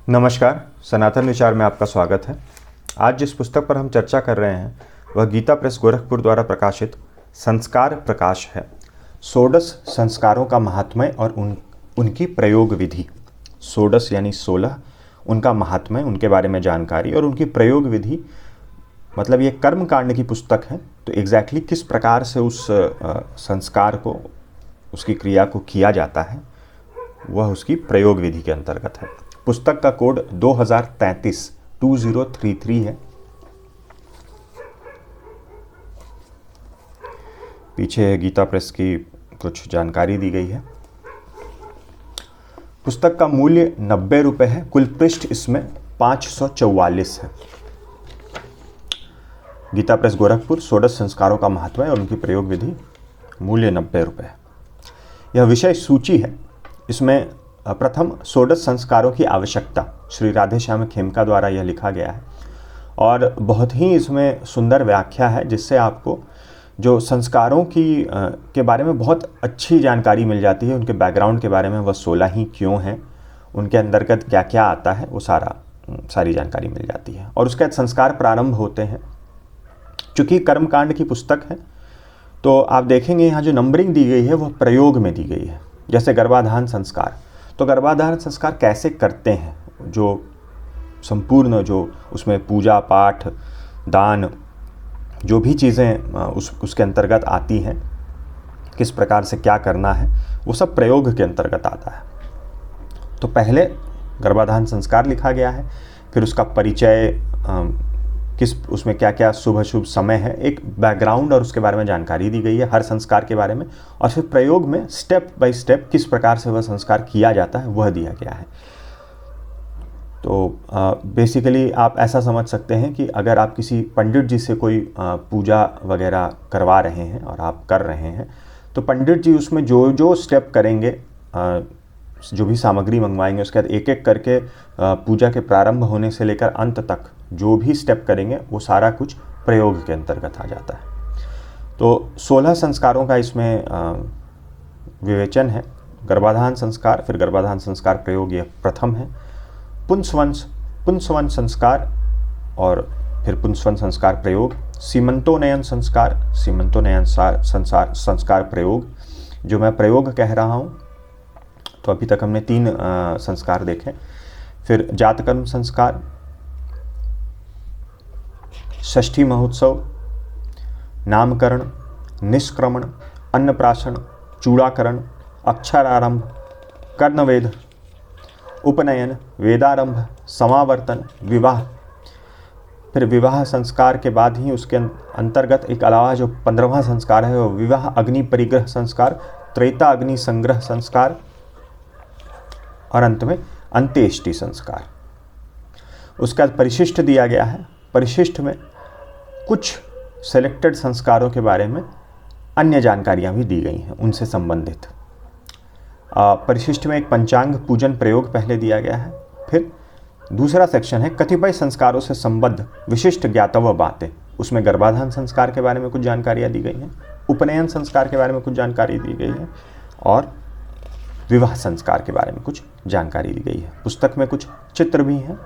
नमस्कार, सनातन विचार में आपका स्वागत है। आज जिस पुस्तक पर हम चर्चा कर रहे हैं वह गीता प्रेस गोरखपुर द्वारा प्रकाशित संस्कार प्रकाश है। षोडश संस्कारों का महात्म्य और उनकी प्रयोग विधि। षोडश यानी 16, उनका महात्म्य, उनके बारे में जानकारी और उनकी प्रयोग विधि, मतलब ये कर्म कांड की पुस्तक है। तो एग्जैक्टली किस प्रकार से उस संस्कार को, उसकी क्रिया को किया जाता है, वह उसकी प्रयोग विधि के अंतर्गत है। पुस्तक का कोड 2033 है। पीछे गीता प्रेस की कुछ जानकारी दी गई है। पुस्तक का मूल्य 90 रुपये है। कुल पृष्ठ इसमें 544 है। गीता प्रेस गोरखपुर, षोडश संस्कारों का महात्म्य और उनकी प्रयोग विधि, मूल्य 90 रुपये। यह विषय सूची है। इसमें प्रथम षोडश संस्कारों की आवश्यकता, श्री राधेश्याम खेमका द्वारा यह लिखा गया है और बहुत ही इसमें सुंदर व्याख्या है, जिससे आपको जो संस्कारों के बारे में बहुत अच्छी जानकारी मिल जाती है। उनके बैकग्राउंड के बारे में, वह 16 ही क्यों हैं, उनके अंतर्गत क्या क्या आता है, वो सारी जानकारी मिल जाती है। और उसके बाद संस्कार प्रारंभ होते हैं। चूँकि कर्मकांड की पुस्तक है तो आप देखेंगे यहाँ जो नंबरिंग दी गई है वह प्रयोग में दी गई है। जैसे गर्भाधान संस्कार, तो गर्भाधान संस्कार कैसे करते हैं, जो संपूर्ण जो उसमें पूजा पाठ दान जो भी चीज़ें उसके अंतर्गत आती हैं, किस प्रकार से क्या करना है, वो सब प्रयोग के अंतर्गत आता है। तो पहले गर्भाधान संस्कार लिखा गया है, फिर उसका परिचय, उसमें क्या क्या शुभ अशुभ समय है, एक बैकग्राउंड और उसके बारे में जानकारी दी गई है हर संस्कार के बारे में। और फिर प्रयोग में स्टेप बाय स्टेप किस प्रकार से वह संस्कार किया जाता है वह दिया गया है। तो बेसिकली आप ऐसा समझ सकते हैं कि अगर आप किसी पंडित जी से कोई पूजा वगैरह करवा रहे हैं और आप कर रहे हैं, तो पंडित जी उसमें जो जो स्टेप करेंगे, जो भी सामग्री मंगवाएंगे, उसके बाद एक एक करके पूजा के प्रारंभ होने से लेकर अंत तक जो भी स्टेप करेंगे वो सारा कुछ प्रयोग के अंतर्गत आ जाता है। तो 16 संस्कारों का इसमें विवेचन है। गर्भाधान संस्कार, फिर गर्भाधान संस्कार प्रयोग, यह प्रथम है। पुंसवन संस्कार और फिर पुंसवन संस्कार प्रयोग। सीमंतोनयन संस्कार प्रयोग, जो मैं प्रयोग कह रहा हूँ। तो अभी तक हमने 3 संस्कार देखे। फिर जातकर्म संस्कार, षष्ठी महोत्सव, नामकरण, निष्क्रमण, अन्नप्राशन, चूड़ाकरण, अक्षरारंभ, कर्णवेद, उपनयन, वेदारंभ, समावर्तन, विवाह। फिर विवाह संस्कार के बाद ही उसके अंतर्गत एक अलावा जो 15वां संस्कार है वो विवाह अग्नि परिग्रह संस्कार, त्रेता अग्नि संग्रह संस्कार और अंत में अंत्येष्टि संस्कार। उसका परिशिष्ट दिया गया है। परिशिष्ट में कुछ सेलेक्टेड संस्कारों के बारे में अन्य जानकारियां भी दी गई हैं उनसे संबंधित। परिशिष्ट में एक पंचांग पूजन प्रयोग पहले दिया गया है। फिर दूसरा सेक्शन है कतिपय संस्कारों से संबद्ध विशिष्ट ज्ञातव्य बातें। उसमें गर्भाधान संस्कार के बारे में कुछ जानकारियाँ दी गई हैं, उपनयन संस्कार के बारे में कुछ जानकारी दी गई है और विवाह संस्कार के बारे में कुछ जानकारी दी गई है। पुस्तक में कुछ चित्र भी हैं,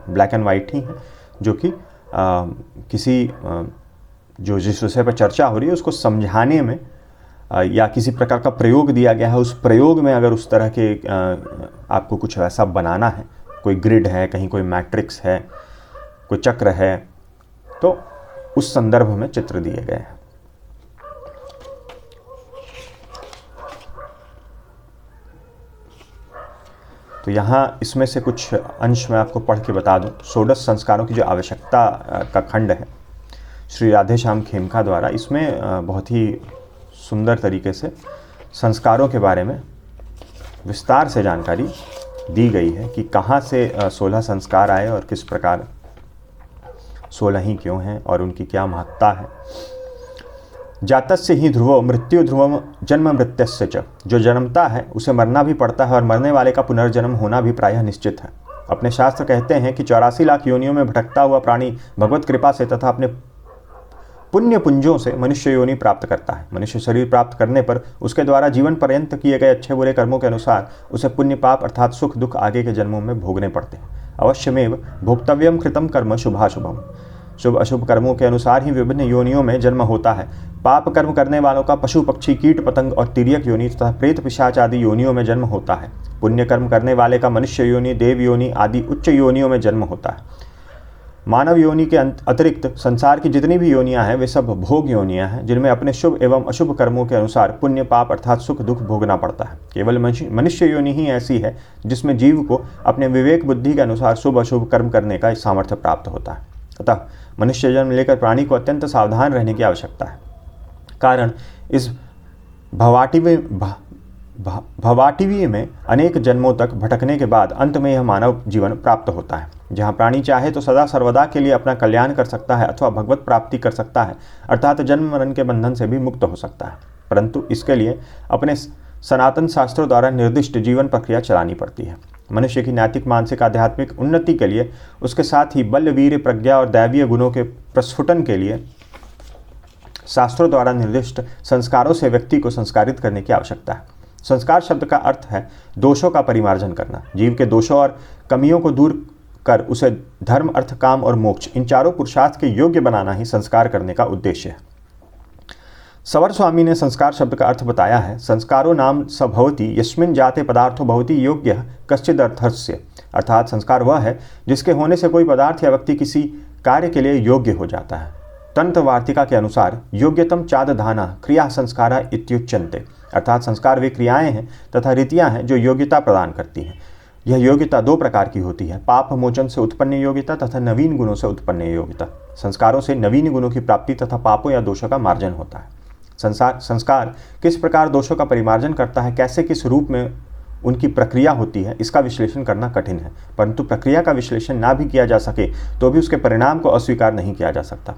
ब्लैक एंड वाइट ही हैं, जो कि किसी जो जिस विषय पर चर्चा हो रही है उसको समझाने में या किसी प्रकार का प्रयोग दिया गया है, उस प्रयोग में अगर उस तरह के आपको कुछ वैसा बनाना है, कोई ग्रिड है, कहीं कोई मैट्रिक्स है, कोई चक्र है, तो उस संदर्भ में चित्र दिए गए हैं। तो यहाँ इसमें से कुछ अंश मैं आपको पढ़ के बता दूं। षोडश संस्कारों की जो आवश्यकता का खंड है श्री राधेश्याम खेमका द्वारा, इसमें बहुत ही सुंदर तरीके से संस्कारों के बारे में विस्तार से जानकारी दी गई है कि कहाँ से 16 संस्कार आए और किस प्रकार 16 ही क्यों हैं और उनकी क्या महत्ता है। जातस्य ही ध्रुवो मृत्यु ध्रुवम जन्म मृत्यस्य च, जो जन्मता है उसे मरना भी पड़ता है और मरने वाले का पुनर्जन्म होना भी प्रायः निश्चित है। अपने शास्त्र कहते हैं कि 84 लाख योनियों में भटकता हुआ प्राणी भगवत कृपा से तथा अपने पुण्य पुंजों से मनुष्य योनि प्राप्त करता है। मनुष्य शरीर प्राप्त करने पर उसके द्वारा जीवन पर्यंत किए गए अच्छे बुरे कर्मों के अनुसार उसे पुण्य पाप अर्थात सुख दुख आगे के जन्मों में भोगने पड़ते हैं। अवश्यमेव भोक्तव्यम कृतम कर्म शुभाशुभम। शुभ अशुभ कर्मों के अनुसार ही विभिन्न योनियों में जन्म होता है। पाप कर्म करने वालों का पशु पक्षी कीट पतंग और तिर्यक योनि तथा प्रेत पिशाच आदि योनियों में जन्म होता है। पुण्य कर्म करने वाले का मनुष्य योनि, देव योनि आदि उच्च योनियों में जन्म होता है। मानव योनि के अतिरिक्त संसार की जितनी भी योनियां हैं वे सब भोग योनियां हैं, जिनमें अपने शुभ एवं अशुभ कर्मों के अनुसार पुण्य पाप अर्थात सुख दुख भोगना पड़ता है। केवल मनुष्य योनि ही ऐसी है जिसमें जीव को अपने विवेक बुद्धि के अनुसार शुभ अशुभ कर्म करने का सामर्थ्य प्राप्त होता है। अतः मनुष्य जन्म लेकर प्राणी को अत्यंत सावधान रहने की आवश्यकता है। कारण इस भवाटिवी में अनेक जन्मों तक भटकने के बाद अंत में यह मानव जीवन प्राप्त होता है, जहाँ प्राणी चाहे तो सदा सर्वदा के लिए अपना कल्याण कर सकता है अथवा भगवत प्राप्ति कर सकता है, अर्थात जन्म मरण के बंधन से भी मुक्त हो सकता है। परंतु इसके लिए अपने सनातन शास्त्रों द्वारा निर्दिष्ट जीवन प्रक्रिया चलानी पड़ती है। मनुष्य की नैतिक मानसिक आध्यात्मिक उन्नति के लिए, उसके साथ ही बल वीर्य प्रज्ञा और दैवीय गुणों के प्रस्फुटन के लिए शास्त्रों द्वारा निर्दिष्ट संस्कारों से व्यक्ति को संस्कारित करने की आवश्यकता है। संस्कार शब्द का अर्थ है दोषों का परिमार्जन करना। जीव के दोषों और कमियों को दूर कर उसे धर्म अर्थ काम और मोक्ष इन चारों पुरुषार्थ के योग्य बनाना ही संस्कार करने का उद्देश्य है। सवर स्वामी ने संस्कार शब्द का अर्थ बताया है, संस्कारो नाम स भवति यस्मिन् जाते पदार्थो भवति योग्य कश्चिदर्थस्य, अर्थात संस्कार वह है जिसके होने से कोई पदार्थ या व्यक्ति किसी कार्य के लिए योग्य हो जाता है। तंत्र वार्तिका के अनुसार योग्यतम चादधाना क्रिया संस्कारा इत्युच्यन्ते, अर्थात संस्कार वे क्रियाएं हैं तथा रीतियां हैं जो योग्यता प्रदान करती हैं। यह योग्यता दो प्रकार की होती है, पाप मोचन से उत्पन्न योग्यता तथा नवीन गुणों से उत्पन्न योग्यता। संस्कारों से नवीन गुणों की प्राप्ति तथा पापों या दोषों का मार्जन होता है। संस्कार किस प्रकार दोषों का परिमार्जन करता है, कैसे किस रूप में उनकी प्रक्रिया होती है, इसका विश्लेषण करना कठिन है। परंतु प्रक्रिया का विश्लेषण ना भी किया जा सके तो भी उसके परिणाम को अस्वीकार नहीं किया जा सकता।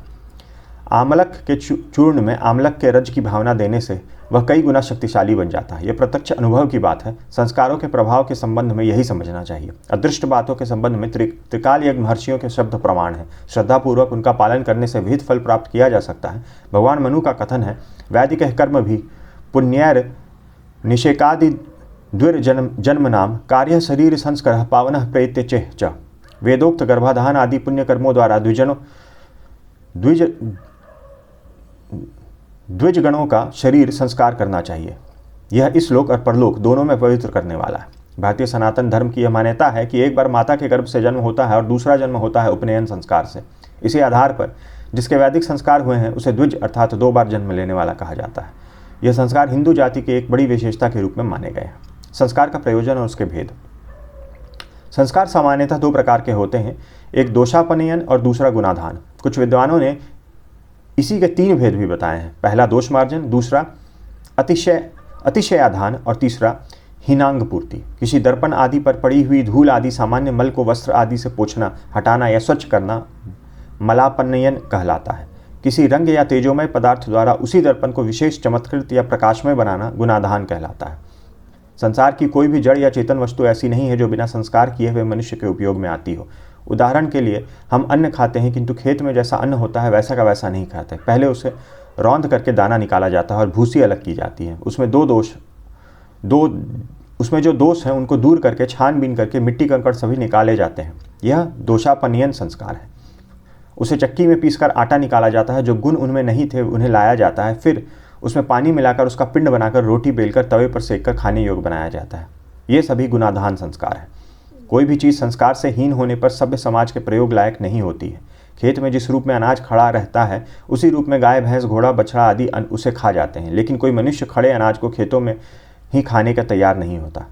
आमलक के चूर्ण में आमलक के रज की भावना देने से वह कई गुना शक्तिशाली बन जाता है। यह प्रत्यक्ष अनुभव की बात है। संस्कारों के प्रभाव के संबंध में यही समझना चाहिए। अदृष्ट बातों के संबंध में त्रिकाल यज्ञ महर्षियों के शब्द प्रमाण है। श्रद्धापूर्वक उनका पालन करने से विहित फल प्राप्त किया जा सकता है। भगवान मनु का कथन है, वैदिक कर्म भी पुण्यर निषेकादि द्विर्जन्म नाम कार्य शरीर संस्कार पावन प्रेत्य च। वेदोक्त गर्भाधान आदि पुण्य कर्मों द्वारा द्विजगणों का शरीर संस्कार करना चाहिए। यह इस लोक और परलोक दोनों में पवित्र करने वाला है। भारतीय सनातन धर्म की यह मान्यता है कि एक बार माता के गर्भ से जन्म होता है और दूसरा जन्म होता है उपनयन संस्कार से। इसी आधार पर जिसके वैदिक संस्कार हुए हैं उसे द्विज अर्थात दो बार जन्म लेने वाला कहा जाता है। यह संस्कार हिंदू जाति की एक बड़ी विशेषता के रूप में माने गए हैं। संस्कार का प्रयोजन और उसके भेद। संस्कार सामान्यतः दो प्रकार के होते हैं, एक दोषापनयन और दूसरा गुणाधान। कुछ विद्वानों ने इसी के तीन भेद भी बताए हैं। पहला दोष मार्जन, दूसरा अतिशयाधान और तीसरा हीनांग पूर्ति। किसी दर्पण आदि पर पड़ी हुई धूल आदि सामान्य मल को वस्त्र आदि से पोंछना, हटाना या स्वच्छ करना मलापनयन कहलाता है। किसी रंग या तेजोमय पदार्थ द्वारा उसी दर्पण को विशेष चमत्कृत या प्रकाशमय बनाना गुणाधान कहलाता है। संसार की कोई भी जड़ या चेतन वस्तु ऐसी नहीं है जो बिना संस्कार किए हुए मनुष्य के उपयोग में आती हो। उदाहरण के लिए हम अन्न खाते हैं, किंतु खेत में जैसा अन्न होता है वैसा का वैसा नहीं खाते। पहले उसे रौंद करके दाना निकाला जाता है और भूसी अलग की जाती है। उसमें जो दोष हैं उनको दूर करके छानबीन करके मिट्टी कंकड़ सभी निकाले जाते हैं। यह दोषापनयन संस्कार है। उसे चक्की में पीसकर आटा निकाला जाता है। जो गुण उनमें नहीं थे उन्हें लाया जाता है, फिर उसमें पानी मिलाकर उसका पिंड बनाकर रोटी बेलकर तवे पर सेककर खाने योग्य बनाया जाता है। ये सभी गुणाधान संस्कार है। कोई भी चीज़ संस्कार से हीन होने पर सभ्य समाज के प्रयोग लायक नहीं होती है। खेत में जिस रूप में अनाज खड़ा रहता है उसी रूप में गाय भैंस घोड़ा बछड़ा आदि उसे खा जाते हैं, लेकिन कोई मनुष्य खड़े अनाज को खेतों में ही खाने का तैयार नहीं होता।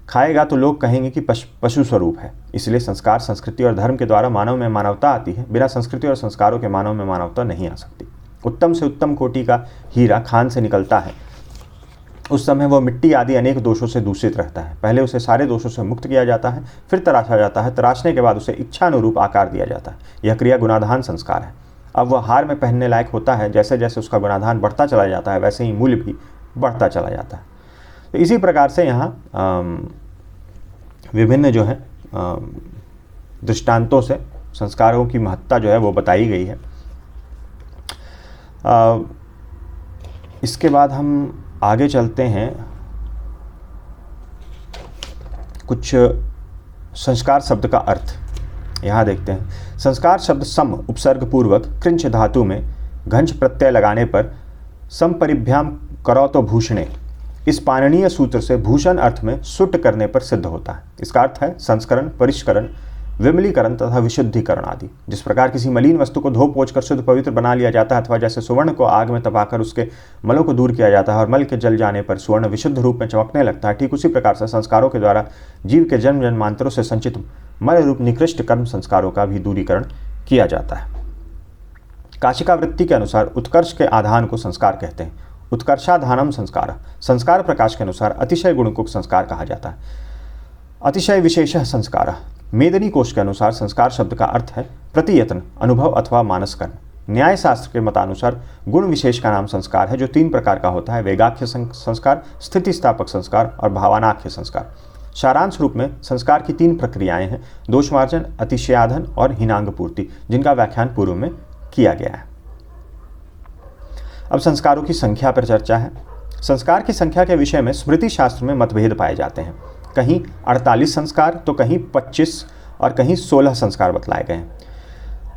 खाएगा तो लोग कहेंगे कि पशु स्वरूप है। इसलिए संस्कार, संस्कृति और धर्म के द्वारा मानव में मानवता आती है। बिना संस्कृति और संस्कारों के मानव में मानवता नहीं आ सकती। उत्तम से उत्तम कोटि का हीरा खान से निकलता है, उस समय वह मिट्टी आदि अनेक दोषों से दूषित रहता है। पहले उसे सारे दोषों से मुक्त किया जाता है, फिर तराशा जाता है। तराशने के बाद उसे इच्छानुरूप आकार दिया जाता है। यह क्रिया गुणाधान संस्कार है। अब वह हार में पहनने लायक होता है। जैसे जैसे उसका गुणाधान बढ़ता चला जाता है वैसे ही मूल्य भी बढ़ता चला जाता है। तो इसी प्रकार से यहाँ विभिन्न जो है दृष्टांतों से संस्कारों की महत्ता जो है वो बताई गई है। इसके बाद हम आगे चलते हैं। कुछ संस्कार शब्द का अर्थ। यहाँ देखते हैं, संस्कार शब्द सम उपसर्ग पूर्वक कृंच धातु में घंच प्रत्यय लगाने पर समपरिभ्याम करो तो भूषणे, इस पाणिनीय सूत्र से भूषण अर्थ में सुट करने पर सिद्ध होता है। इसका अर्थ है संस्करण, परिष्करण, विमलीकरण तथा विशुद्धिकरण आदि। जिस प्रकार किसी मलिन वस्तु को धो पोंछ कर शुद्ध पवित्र बना लिया जाता है, अथवा जैसे सुवर्ण को आग में तपाकर उसके मलों को दूर किया जाता है और मल के जल जाने पर सुवर्ण विशुद्ध रूप में चमकने लगता है, ठीक उसी प्रकार से संस्कारों के द्वारा जीव के जन्म जन्मांतरों से संचित मल रूप निकृष्ट कर्म संस्कारों का भी दूरीकरण किया जाता है। काशिका वृत्ति के अनुसार उत्कर्ष के आधान को संस्कार कहते हैं। उत्कर्षाधानम संस्कार, संस्कार प्रकाश के अनुसार अतिशय गुण को संस्कार कहा जाता है। अतिशय विशेष संस्कार, मेदिनी कोश के अनुसार संस्कार शब्द का अर्थ है प्रतियत्न, अनुभव अथवा मानस कर्म। न्याय शास्त्र के मतानुसार गुण विशेष का नाम संस्कार है, जो 3 प्रकार का होता है, वेगाख्य संस्कार, स्थिति स्थापक संस्कार और भावनाख्य संस्कार। सारांश रूप में संस्कार की 3 प्रक्रियाएं हैं, दोषमार्जन, अतिशयाधन और हीनांग पूर्ति, जिनका व्याख्यान पूर्व में किया गया है। अब संस्कारों की संख्या पर चर्चा है। संस्कार की संख्या के विषय में स्मृति शास्त्र में मतभेद पाए जाते हैं। कहीं 48 संस्कार तो कहीं 25 और कहीं 16 संस्कार बतलाए गए हैं।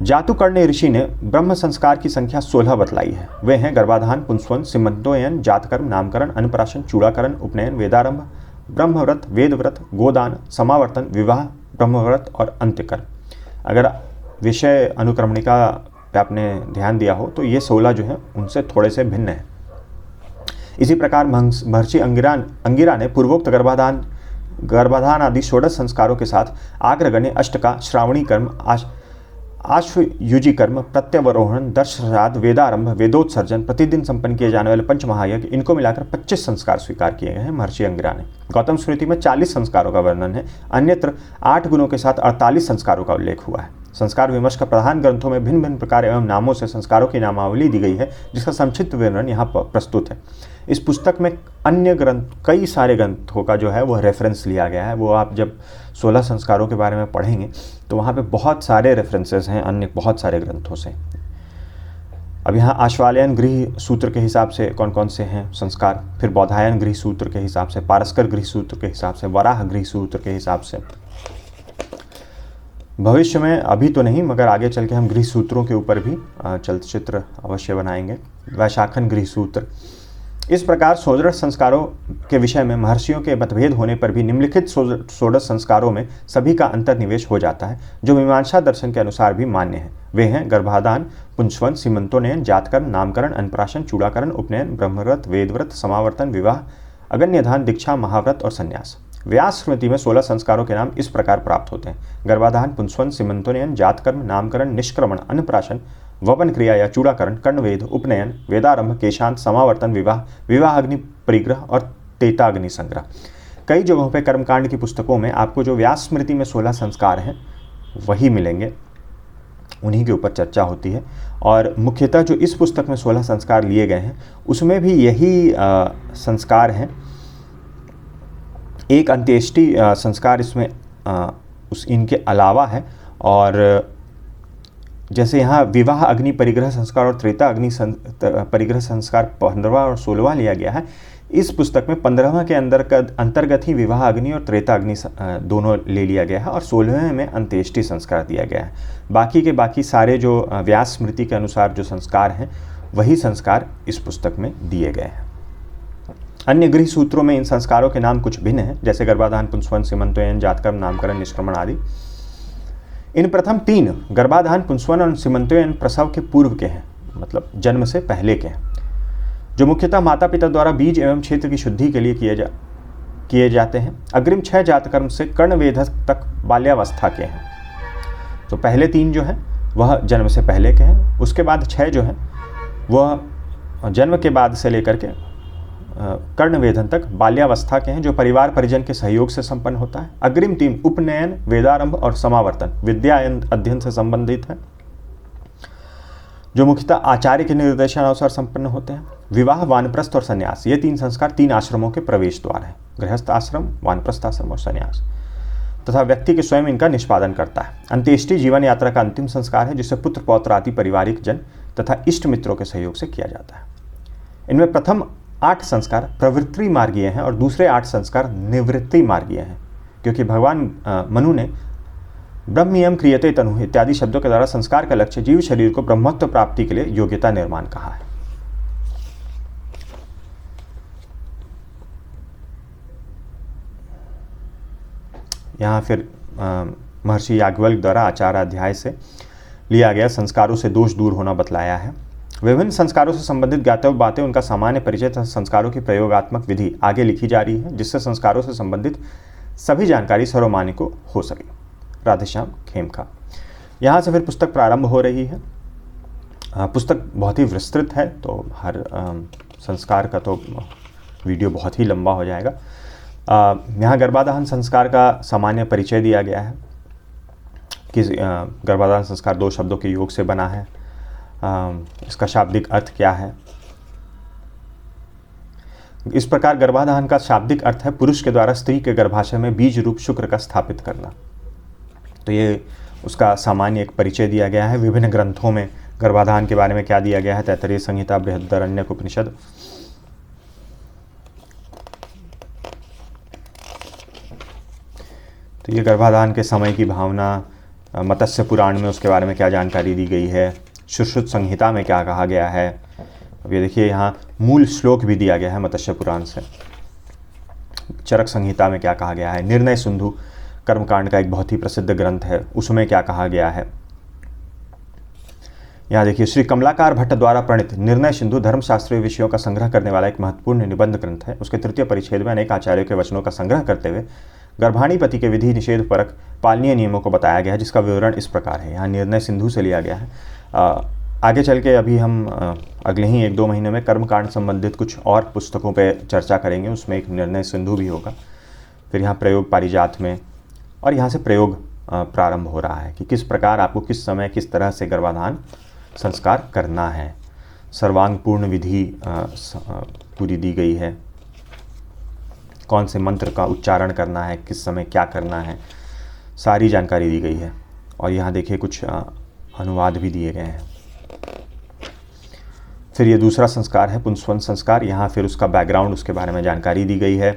जातुकर्ण्य ऋषि ने ब्रह्म संस्कार की संख्या 16 बतलाई है। वे हैं गर्भाधान, पुंस्वन, सीमंतोयन, जातकर्म, नामकरण, अन्नप्राशन, चूड़ाकरण, उपनयन, वेदारंभ, ब्रह्मव्रत, वेदव्रत, गोदान, समावर्तन, विवाह, ब्रह्मव्रत और अंत्यकर्म। अगर विषय अनुक्रमणिका पे आपने ध्यान दिया हो तो ये 16 जो हैं उनसे थोड़े से भिन्न हैं। इसी प्रकार महर्षि अंगिरा ने पूर्वोक्त गर्भाधान आदि 16 संस्कारों के साथ आग्रगण्य अष्टका, श्रावणी कर्म, आश्वयुजी कर्म, प्रत्यवरोहण, दर्श श्राद्ध, वेदारंभ, वेदोत्सर्जन, प्रतिदिन संपन्न किए जाने वाले पंचमहायज्ञ, इनको मिलाकर 25 संस्कार स्वीकार किए गए हैं महर्षि अंगिरा ने। गौतम स्मृति में 40 संस्कारों का वर्णन है। अन्यत्र 8 गुणों के साथ 48 संस्कारों का उल्लेख हुआ है। संस्कार विमर्श का प्रधान ग्रंथों में भिन्न भिन्न प्रकार एवं नामों से संस्कारों की नामावली दी गई है, जिसका संक्षिप्त विवरण यहाँ प्रस्तुत है। इस पुस्तक में अन्य ग्रंथ, कई सारे ग्रंथों का जो है वो रेफरेंस लिया गया है। वो आप जब 16 संस्कारों के बारे में पढ़ेंगे तो वहाँ पे बहुत सारे रेफरेंसेस हैं अन्य बहुत सारे ग्रंथों से। अब यहाँ आश्वालयन गृह सूत्र के हिसाब से कौन कौन से हैं संस्कार, फिर बौधायन गृह सूत्र के हिसाब से, पारस्कर गृह सूत्र के हिसाब से, वराह गृह सूत्र के हिसाब से। भविष्य में, अभी तो नहीं मगर आगे चल के हम गृह सूत्रों के ऊपर भी चलचित्र अवश्य बनाएंगे। वैशाखन गृह सूत्र। इस प्रकार 16 संस्कारों के विषय में महर्षियों के मतभेद होने पर भी निम्नलिखित 16 संस्कारों में सभी का अंतर्निवेश हो जाता है, जो मीमांसा दर्शन के अनुसार भी मान्य है। वे हैं गर्भाधान, पुंस्वन, सीमंतोनयन, जातकर्म, नामकरण, अन्नप्राशन, चूड़ाकरण, उपनयन, ब्रह्मव्रत, वेदव्रत, समावर्तन, विवाह, अगन्यदान, दीक्षा, महाव्रत और संन्यास। व्यास स्मृति में 16 संस्कारों के नाम इस प्रकार प्राप्त होते हैं: गर्भाधान, पुंस्वन, सीमंतोनयन, जातकर्म, नामकरण, निष्क्रमण, अन्नप्राशन, वपन क्रिया या चूड़ाकरण, कर्णवेद, उपनयन, वेदारंभ, केशांत, समावर्तन, विवाह, विवाहाग्नि परिग्रह और तेताग्नि संग्रह। कई जगहों पर कर्मकांड की पुस्तकों में आपको जो व्यास स्मृति में 16 संस्कार हैं वही मिलेंगे, उन्हीं के ऊपर चर्चा होती है। और मुख्यतः जो इस पुस्तक में 16 संस्कार लिए गए हैं उसमें भी यही संस्कार हैं। एक अंत्येष्टि संस्कार इसमें इनके अलावा है। और जैसे यहाँ विवाह अग्नि परिग्रह संस्कार और त्रेता अग्नि परिग्रह संस्कार 15वां और 16वां लिया गया है। इस पुस्तक में 15वां के अंतर्गत ही विवाह अग्नि और त्रेता अग्नि दोनों ले लिया गया है और 16वें में अंत्येष्टि संस्कार दिया गया है। बाकी के बाकी सारे जो व्यास स्मृति के अनुसार जो संस्कार हैं वही संस्कार इस पुस्तक में दिए गए हैं। अन्य गृह सूत्रों में इन संस्कारों के नाम कुछ भिन्न हैं, जैसे गर्भाधान, पुंस्वन, सीमंतोयन, जातकर्म, नामकरण, निष्क्रमण आदि। इन प्रथम 3 गर्भाधान, पुंस्वन और सीमंतोयन प्रसव के पूर्व के हैं, मतलब जन्म से पहले के हैं, जो मुख्यतः माता पिता द्वारा बीज एवं क्षेत्र की शुद्धि के लिए किए जाते हैं। अग्रिम 6 जातकर्म से कर्णवेध तक बाल्यावस्था के हैं। तो पहले 3 जो हैं वह जन्म से पहले के हैं, उसके बाद 6 जो हैं वह जन्म के बाद से लेकर के कर्णवेधन तक बाल्यावस्था के हैं, जो परिवार परिजन के सहयोग से संपन्न होता है। अग्रिम 3 उपनयन, वेदारंभ और समावर्तन विद्या अध्ययन से संबंधित है, जो मुख्यतः आचार्य के निर्देशानुसार संपन्न होते हैं। विवाह, वानप्रस्थ और संन्यास, ये 3 संस्कार 3 आश्रमों के प्रवेश द्वार हैं: गृहस्थ आश्रम, वानप्रस्थ आश्रम और संन्यास, तथा व्यक्ति के स्वयं इनका निष्पादन करता है। अंत्येष्टि जीवन यात्रा का अंतिम संस्कार है, जिसे पुत्र पौत्र आदि पारिवारिक जन तथा इष्ट मित्रों के सहयोग से किया जाता है। इनमें प्रथम 8 संस्कार प्रवृत्ति मार्गीय हैं और दूसरे 8 संस्कार निवृत्ति मार्गीय हैं, क्योंकि भगवान मनु ने ब्रह्मियम क्रियते तनु इत्यादि शब्दों के द्वारा संस्कार का लक्ष्य जीव शरीर को ब्रह्मत्व प्राप्ति के लिए योग्यता निर्माण कहा है। यहाँ फिर महर्षि याज्ञवल्क्य द्वारा आचाराध्याय से लिया गया संस्कारों से दोष दूर होना बतलाया है। विभिन्न संस्कारों से संबंधित ज्ञातव्य बातें, उनका सामान्य परिचय तथा संस्कारों की प्रयोगात्मक विधि आगे लिखी जा रही है, जिससे संस्कारों से संबंधित सभी जानकारी सर्वमान्य को हो सके। राधेश्याम खेमका। यहाँ से फिर पुस्तक प्रारंभ हो रही है। पुस्तक बहुत ही विस्तृत है, तो हर संस्कार का तो वीडियो बहुत ही लंबा हो जाएगा। यहाँ गर्भाधान संस्कार का सामान्य परिचय दिया गया है कि गर्भाधान संस्कार 2 शब्दों के योग से बना है। इसका शाब्दिक अर्थ क्या है। इस प्रकार गर्भाधान का शाब्दिक अर्थ है पुरुष के द्वारा स्त्री के गर्भाशय में बीज रूप शुक्र का स्थापित करना। तो ये उसका सामान्य एक परिचय दिया गया है। विभिन्न ग्रंथों में गर्भाधान के बारे में क्या दिया गया है। तैत्तरीय संहिता, बृहदारण्यक उपनिषद। तो ये गर्भाधान के समय की भावना, मत्स्य पुराण में उसके बारे में क्या जानकारी दी गई है, सुश्रुत संहिता में क्या कहा गया है। अब ये देखिए यहाँ मूल श्लोक भी दिया गया है मत्स्य पुराण से। चरक संहिता में क्या कहा गया है। निर्णय सिंधु कर्मकांड का एक बहुत ही प्रसिद्ध ग्रंथ है, उसमें क्या कहा गया है। यहाँ देखिए श्री कमलाकार भट्ट द्वारा प्रणीत निर्णय सिंधु धर्मशास्त्रीय विषयों का संग्रह करने वाला एक महत्वपूर्ण निबंध ग्रंथ है। उसके 3य परिच्छेद में अनेक आचार्यों के वचनों का संग्रह करते हुए गर्भाणीपति के विधि निषेध परक पालनीय नियमों को बताया गया है, जिसका विवरण इस प्रकार है। यहाँ निर्णय सिंधु से लिया गया है। आगे चल के अभी हम अगले ही 1-2 महीने में कर्मकांड संबंधित कुछ और पुस्तकों पे चर्चा करेंगे, उसमें एक निर्णय सिंधु भी होगा। फिर यहाँ प्रयोग पारिजात में, और यहाँ से प्रयोग प्रारंभ हो रहा है कि किस प्रकार आपको किस समय किस तरह से गर्भाधान संस्कार करना है। सर्वांग पूर्ण विधि पूरी दी गई है। कौन से मंत्र का उच्चारण करना है, किस समय क्या करना है, सारी जानकारी दी गई है। और यहाँ देखिए कुछ अनुवाद भी दिए गए हैं। फिर ये दूसरा संस्कार है पुंस्वन संस्कार। यहाँ फिर उसका बैकग्राउंड, उसके बारे में जानकारी दी गई है।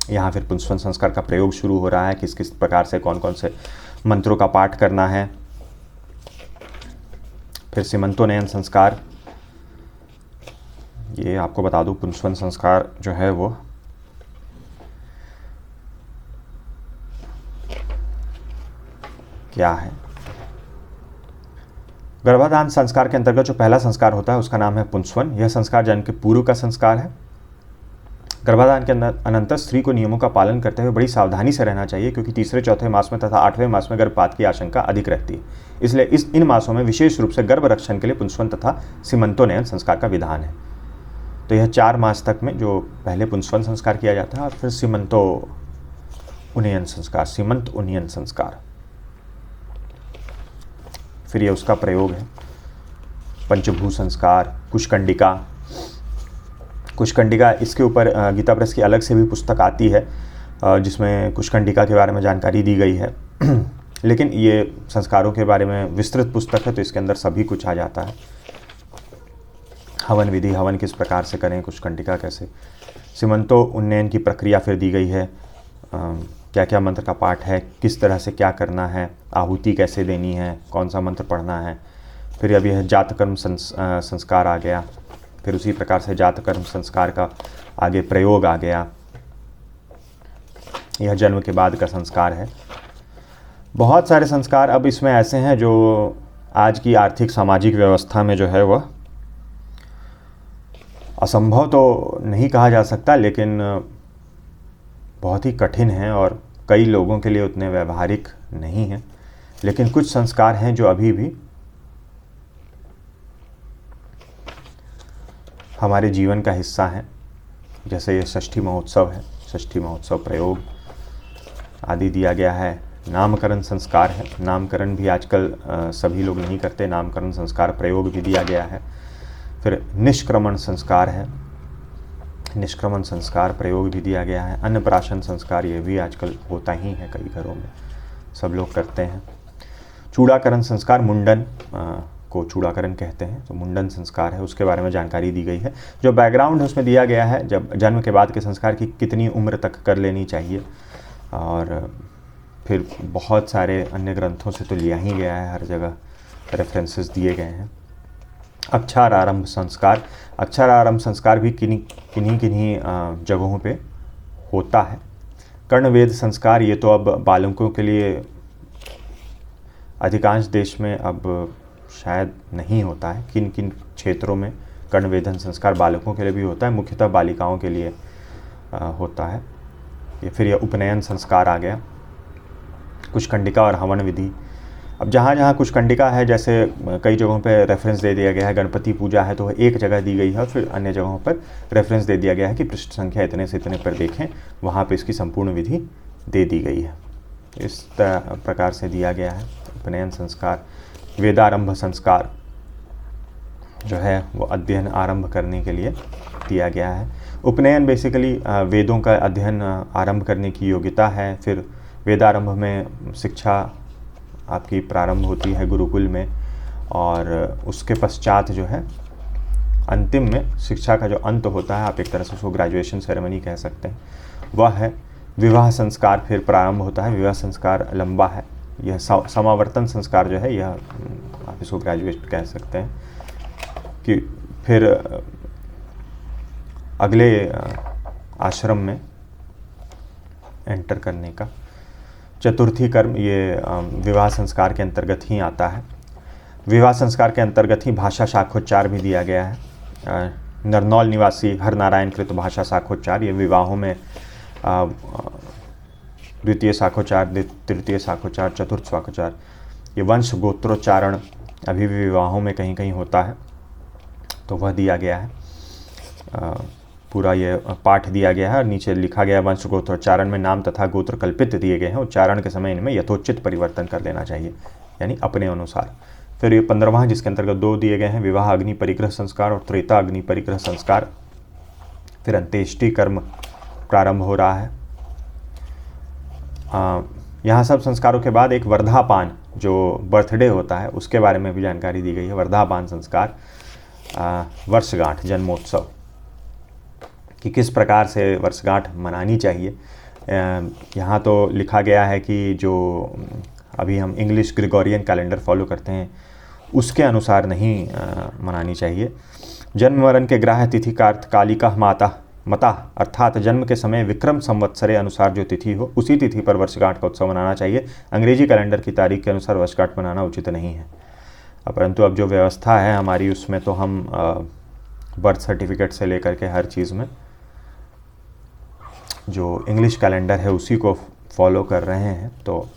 यहाँ फिर पुंस्वन संस्कार का प्रयोग शुरू हो रहा है, किस किस प्रकार से कौन कौन से मंत्रों का पाठ करना है। फिर सीमंतोन्नयन संस्कार, ये आपको बता दूं पुंस्वन संस्कार जो है वो क्या है। गर्भाधान संस्कार के अंतर्गत जो पहला संस्कार होता है उसका नाम है पुंस्वन। यह संस्कार जन्म के पूर्व का संस्कार है। गर्भाधान के अनंतर स्त्री को नियमों का पालन करते हुए बड़ी सावधानी से रहना चाहिए, क्योंकि 3रे-4थे मास में तथा 8वें मास में गर्भपात की आशंका अधिक रहती है। इसलिए इन मासों में विशेष रूप से गर्भ रक्षण के लिए पुंस्वन तथा सीमंतोन्नयन संस्कार का विधान है। तो यह 4 मास तक में जो पहले पुंस्वन संस्कार किया जाता है और फिर सीमंत उन्नयन संस्कार, फिर ये उसका प्रयोग है। पंचभू संस्कार, कुशकंडिका, इसके ऊपर गीता प्रेस की अलग से भी पुस्तक आती है जिसमें कुशकंडिका के बारे में जानकारी दी गई है। लेकिन ये संस्कारों के बारे में विस्तृत पुस्तक है, तो इसके अंदर सभी कुछ आ जाता है। हवन विधि, हवन किस प्रकार से करें, कुशकंडिका कैसे, सीमंतो उन्नयन की प्रक्रिया फिर दी गई है। क्या क्या मंत्र का पाठ है, किस तरह से क्या करना है, आहुति कैसे देनी है, कौन सा मंत्र पढ़ना है। फिर अब यह जातकर्म संस्कार आ गया। फिर उसी प्रकार से जातकर्म संस्कार का आगे प्रयोग आ गया। यह जन्म के बाद का संस्कार है। बहुत सारे संस्कार अब इसमें ऐसे हैं जो आज की आर्थिक सामाजिक व्यवस्था में जो है वह असंभव तो नहीं कहा जा सकता, लेकिन बहुत ही कठिन है और कई लोगों के लिए उतने व्यवहारिक नहीं हैं। लेकिन कुछ संस्कार हैं जो अभी भी हमारे जीवन का हिस्सा हैं। जैसे ये षष्ठी महोत्सव है, षष्ठी महोत्सव प्रयोग आदि दिया गया है। नामकरण संस्कार है, नामकरण भी आजकल सभी लोग नहीं करते, नामकरण संस्कार प्रयोग भी दिया गया है। फिर निष्क्रमण संस्कार है, निष्क्रमण संस्कार प्रयोग भी दिया गया है। अन्नप्राशन संस्कार, ये भी आजकल होता ही है, कई घरों में सब लोग करते हैं। चूड़ाकरण संस्कार, मुंडन को चूड़ाकरण कहते हैं, तो मुंडन संस्कार है, उसके बारे में जानकारी दी गई है। जो बैकग्राउंड है उसमें दिया गया है, जब जन्म के बाद के संस्कार की कितनी उम्र तक कर लेनी चाहिए और फिर बहुत सारे अन्य ग्रंथों से तो लिया ही गया है, हर जगह रेफरेंसेस दिए गए हैं। अक्षर आरंभ संस्कार, अक्षर आरंभ संस्कार भी किन्हीं जगहों पे होता है। कर्णवेद संस्कार, ये तो अब बालकों के लिए अधिकांश देश में अब शायद नहीं होता है। किन किन क्षेत्रों में कर्णवेधन संस्कार बालकों के लिए भी होता है, मुख्यतः बालिकाओं के लिए होता है। ये फिर यह उपनयन संस्कार आ गया। कुशकंडिका और हवन विधि, अब जहाँ जहाँ कुशकंडिका है, जैसे कई जगहों पे रेफरेंस दे दिया गया है, गणपति पूजा है तो एक जगह दी गई है, फिर अन्य जगहों पर रेफरेंस दे दिया गया है कि पृष्ठ संख्या इतने से इतने पर देखें, वहाँ पे इसकी संपूर्ण विधि दे दी गई है। इस प्रकार से दिया गया है उपनयन संस्कार। वेदारंभ संस्कार जो है वो अध्ययन आरंभ करने के लिए दिया गया है। उपनयन बेसिकली वेदों का अध्ययन आरंभ करने की योग्यता है। फिर वेदारंभ में शिक्षा आपकी प्रारंभ होती है गुरुकुल में, और उसके पश्चात जो है अंतिम में शिक्षा का जो अंत होता है, आप एक तरह से उसको ग्रेजुएशन सेरेमनी कह सकते हैं, वह है विवाह संस्कार। फिर प्रारंभ होता है, विवाह संस्कार लंबा है। यह समावर्तन संस्कार जो है, यह आप इसको ग्रेजुएट कह सकते हैं कि फिर अगले आश्रम में एंटर करने का। चतुर्थी कर्म, ये विवाह संस्कार के अंतर्गत ही आता है। विवाह संस्कार के अंतर्गत ही भाषा शाखोच्चार भी दिया गया है। नरनौल निवासी हरनारायण कृत भाषा शाखोच्चार, ये विवाहों में द्वितीय शाखोच्चार, तृतीय शाखोच्चार, चतुर्थ शाखोच्चार। ये वंश गोत्रोच्चारण अभी भी विवाहों में कहीं कहीं होता है, तो वह दिया गया है। पूरा ये पाठ दिया गया है और नीचे लिखा गया है वंश गोत्रोच्चारण में नाम तथा गोत्र कल्पित दिए गए हैं। उच्चारण के समय इनमें यथोचित परिवर्तन कर लेना चाहिए, यानी अपने अनुसार। फिर ये 15वां, जिसके अंतर्गत 2 दिए गए हैं, विवाह अग्नि परिग्रह संस्कार और त्रेता अग्नि परिग्रह संस्कार। फिर अंत्येष्टि कर्म प्रारंभ हो रहा है। यहाँ सब संस्कारों के बाद एक वर्धापान, जो बर्थडे होता है, उसके बारे में भी जानकारी दी गई है। वर्धापान संस्कार, वर्षगांठ, जन्मोत्सव कि किस प्रकार से वर्षगांठ मनानी चाहिए। यहाँ तो लिखा गया है कि जो अभी हम इंग्लिश ग्रेगोरियन कैलेंडर फॉलो करते हैं उसके अनुसार नहीं मनानी चाहिए। जन्म मरण के ग्राह्य तिथि का अर्थ कालिका मता अर्थात जन्म के समय विक्रम संवत्सरे अनुसार जो तिथि हो, उसी तिथि पर वर्षगांठ का उत्सव मनाना चाहिए। अंग्रेजी कैलेंडर की तारीख के अनुसार वर्षगांठ मनाना उचित नहीं है। परंतु अब जो व्यवस्था है हमारी, उसमें तो हम बर्थ सर्टिफिकेट से लेकर के हर चीज़ में जो इंग्लिश कैलेंडर है उसी को फॉलो कर रहे हैं, तो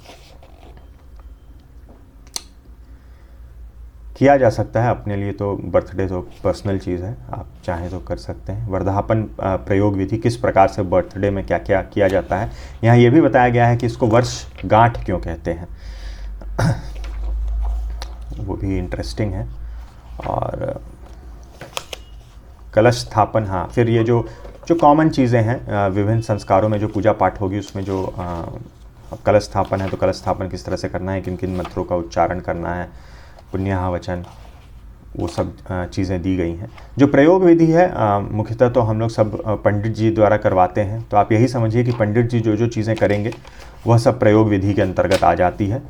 किया जा सकता है। अपने लिए तो बर्थडे तो पर्सनल चीज़ है, आप चाहें तो कर सकते हैं। वर्धापन प्रयोग विधि, किस प्रकार से बर्थडे में क्या क्या किया जाता है, यहाँ ये भी बताया गया है कि इसको वर्षगांठ क्यों कहते हैं, वो भी इंटरेस्टिंग है। और कलश स्थापन, हाँ, फिर ये जो कॉमन चीज़ें हैं विभिन्न संस्कारों में, जो पूजा पाठ होगी उसमें जो कलश स्थापन है, तो कलश स्थापन किस तरह से करना है, किन किन मंत्रों का उच्चारण करना है, पुण्याह वचन, वो सब चीज़ें दी गई हैं। जो प्रयोग विधि है मुख्यतः तो हम लोग सब पंडित जी द्वारा करवाते हैं, तो आप यही समझिए कि पंडित जी जो जो चीज़ें करेंगे वह सब प्रयोग विधि के अंतर्गत आ जाती है।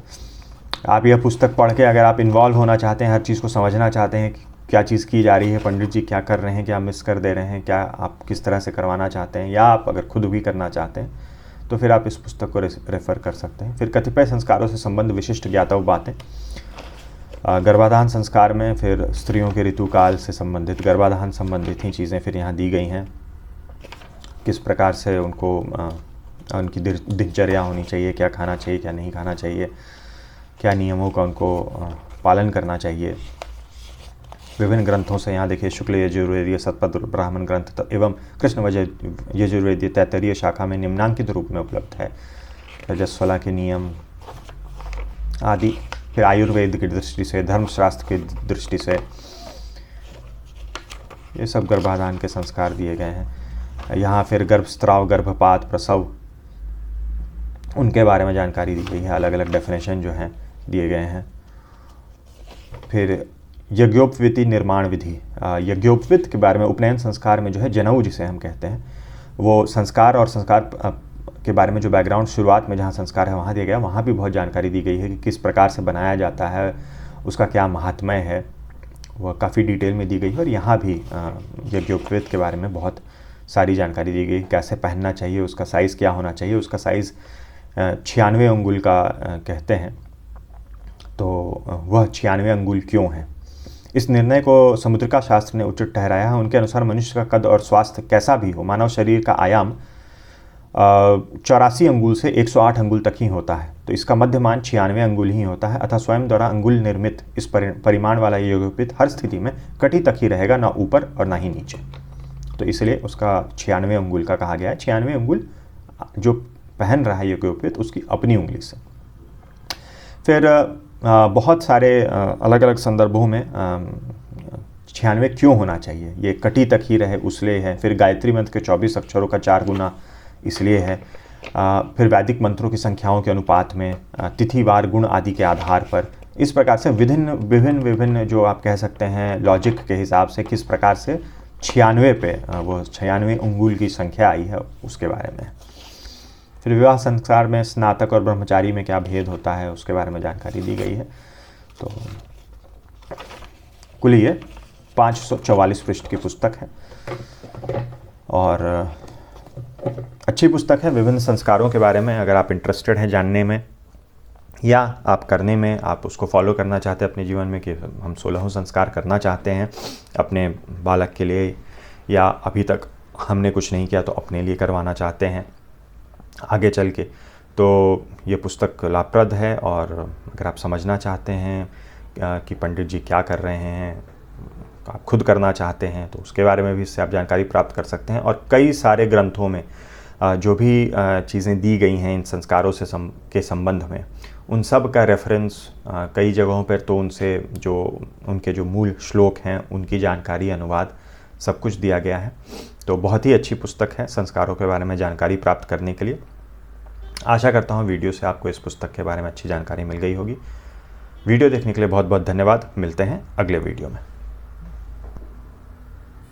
आप यह पुस्तक पढ़ के अगर आप इन्वॉल्व होना चाहते हैं, हर चीज़ को समझना चाहते हैं कि क्या चीज़ की जा रही है, पंडित जी क्या कर रहे हैं, क्या मिस कर दे रहे हैं, क्या आप किस तरह से करवाना चाहते हैं, या आप अगर खुद भी करना चाहते हैं, तो फिर आप इस पुस्तक को रेफ़र कर सकते हैं। फिर कतिपय संस्कारों से संबंध विशिष्ट ज्ञातव्य बातें, गर्भाधान संस्कार में फिर स्त्रियों के ऋतुकाल से संबंधित, गर्भाधान संबंधित ही चीज़ें फिर यहाँ दी गई हैं। किस प्रकार से उनको उनकी दिनचर्या होनी चाहिए, क्या खाना चाहिए, क्या नहीं खाना चाहिए, क्या नियमों का उनको पालन करना चाहिए। विभिन्न ग्रंथों से यहाँ देखिए, शुक्ल यजुर्वेदीय शतपथ ब्राह्मण ग्रंथ एवं कृष्ण यजुर्वेदीय तैत्तरीय शाखा में निम्नांकित रूप में उपलब्ध है। रजस्वला के नियम आदि। फिर आयुर्वेद की दृष्टि से, धर्मशास्त्र की दृष्टि से ये सब गर्भाधान के संस्कार दिए गए हैं। यहाँ फिर गर्भस्राव, गर्भपात, प्रसव, उनके बारे में जानकारी दी गई है, अलग अलग डेफिनेशन जो हैं दिए गए हैं। फिर यज्ञोपवीति निर्माण विधि, यज्ञोपवीत के बारे में उपनयन संस्कार में जो है जनेऊ जिसे हम कहते हैं, वो संस्कार और संस्कार के बारे में जो बैकग्राउंड शुरुआत में जहाँ संस्कार है वहाँ दिया गया, वहाँ भी बहुत जानकारी दी गई है कि किस प्रकार से बनाया जाता है, उसका क्या महात्म्य है, वह काफ़ी डिटेल में दी गई है। और यहाँ भी यज्ञोपवीत के बारे में बहुत सारी जानकारी दी गई, कैसे पहनना चाहिए, उसका साइज़ क्या होना चाहिए। उसका साइज़ 96 अंगुल का कहते हैं, तो वह 96 अंगुल क्यों है? इस निर्णय को समुद्रिका शास्त्र ने उचित ठहराया है। उनके अनुसार मनुष्य का कद और स्वास्थ्य कैसा भी हो, मानव शरीर का आयाम 84 अंगुल से 108 अंगुल तक ही होता है, तो इसका मध्यमान 96 अंगुल ही होता है। अतः स्वयं द्वारा अंगुल निर्मित इस परिमाण वाला यज्ञोपवीत हर स्थिति में कटी तक ही रहेगा, ना ऊपर और ना ही नीचे। तो इसलिए उसका 96 अंगुल का कहा गया है। 96 अंगुल जो पहन रहा है यज्ञोपवीत, उसकी अपनी उंगली से। फिर बहुत सारे अलग अलग संदर्भों में 96 क्यों होना चाहिए, ये कटी तक ही रहे उसलिए है। फिर गायत्री मंत्र के 24 अक्षरों का 4 गुना इसलिए है। फिर वैदिक मंत्रों की संख्याओं के अनुपात में, तिथिवार गुण आदि के आधार पर, इस प्रकार से विभिन्न जो आप कह सकते हैं लॉजिक के हिसाब से किस प्रकार से 96 पे वो 96 अंगुल की संख्या आई है, उसके बारे में। फिर विवाह संस्कार में स्नातक और ब्रह्मचारी में क्या भेद होता है, उसके बारे में जानकारी दी गई है। तो कुल ये 544 पृष्ठ की पुस्तक है और अच्छी पुस्तक है। विभिन्न संस्कारों के बारे में अगर आप इंटरेस्टेड हैं जानने में या आप करने में, आप उसको फॉलो करना चाहते हैं अपने जीवन में कि हम 16 संस्कार करना चाहते हैं अपने बालक के लिए, या अभी तक हमने कुछ नहीं किया तो अपने लिए करवाना चाहते हैं आगे चल के, तो ये पुस्तक लाभप्रद है। और अगर आप समझना चाहते हैं कि पंडित जी क्या कर रहे हैं, आप खुद करना चाहते हैं, तो उसके बारे में भी इससे आप जानकारी प्राप्त कर सकते हैं। और कई सारे ग्रंथों में जो भी चीज़ें दी गई हैं इन संस्कारों से के संबंध में, उन सब का रेफरेंस कई जगहों पर, तो उनसे जो उनके जो मूल श्लोक हैं उनकी जानकारी, अनुवाद सब कुछ दिया गया है। तो बहुत ही अच्छी पुस्तक है संस्कारों के बारे में जानकारी प्राप्त करने के लिए। आशा करता हूँ वीडियो से आपको इस पुस्तक के बारे में अच्छी जानकारी मिल गई होगी। वीडियो देखने के लिए बहुत बहुत धन्यवाद। मिलते हैं अगले वीडियो में।